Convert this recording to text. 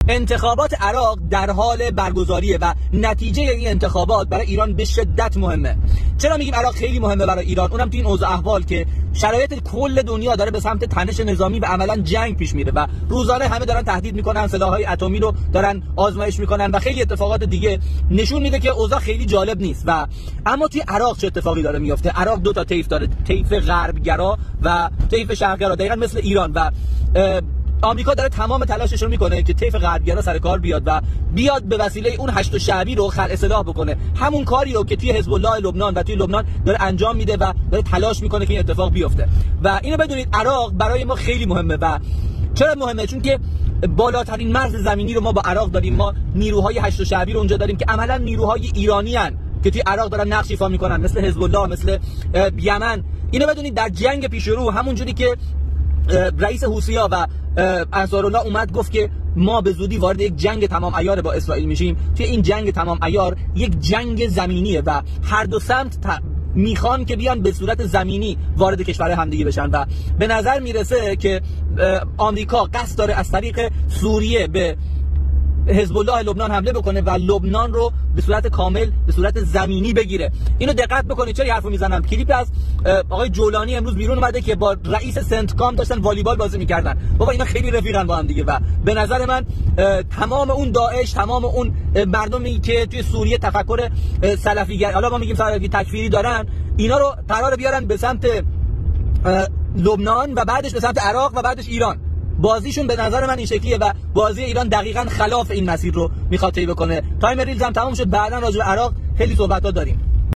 انتخابات عراق در حال برگزاریه و نتیجه این انتخابات برای ایران به شدت مهمه. چرا میگیم عراق خیلی مهمه برای ایران؟ اونم تو این اوضاع احوال که شرایط کل دنیا داره به سمت تنش نظامی و عملا جنگ پیش میره و روزانه همه دارن تهدید میکنن، سلاح‌های اتمی رو دارن آزمایش میکنن و خیلی اتفاقات دیگه نشون میده که اوضاع خیلی جالب نیست. و اما توی عراق چه اتفاقی داره میفته؟ عراق دو تا طیف داره، طیف غربگرا و طیف شرقگرا، دقیقاً مثل ایران. و آمریکا داره تمام تلاشش رو میکنه که طیف غربگرا سر کار بیاد و بیاد به وسیله اون هشت شعبی رو خلع اصلاح بکنه، همون کاری رو که توی حزب الله لبنان و توی لبنان داره انجام میده و داره تلاش میکنه که این اتفاق بیفته. و اینو بدونید عراق برای ما خیلی مهمه. و چرا مهمه؟ چون که بالاترین مرز زمینی رو ما با عراق داریم. ما نیروهای هشت شعبی رو اونجا داریم که عملا نیروهای ایرانی ان که توی عراق دارن نقش ایفا میکنن، مثل حزب الله، مثل یمن. اینو بدونید در جنگ پیش رو همونجوری که رئیس حوثی‌ها و انصارالله اومد گفت که ما به زودی وارد یک جنگ تمام عیار با اسرائیل میشیم، توی این جنگ تمام عیار یک جنگ زمینیه و هر دو سمت میخوان که بیان به صورت زمینی وارد کشور همدیگه بشن. و به نظر میرسه که آمریکا قصد داره از طریق سوریه به حزب الله لبنان حمله بکنه و لبنان رو به صورت کامل به صورت زمینی بگیره. اینو دقت بکنید. چرا حرفو میزنم؟ کلیپ از آقای جولانی امروز بیرون اومده که با رئیس سنتکام داشتن والیبال بازی میکردن. بابا اینا خیلی رفیقن با هم دیگه. و به نظر من تمام اون داعش، تمام اون مردمی که توی سوریه تفکر سلفیگر، حالا ما میگیم سلفی تکفیری دارن، اینا رو قرار بیارن به سمت لبنان و بعدش به سمت عراق و بعدش ایران. بازیشون به نظر من این شکلیه و بازی ایران دقیقاً خلاف این مسیر رو میخواد طی بکنه. تایم ریلز هم تموم شد، بعداً راجع به عراق خیلی صحبت‌ها داریم.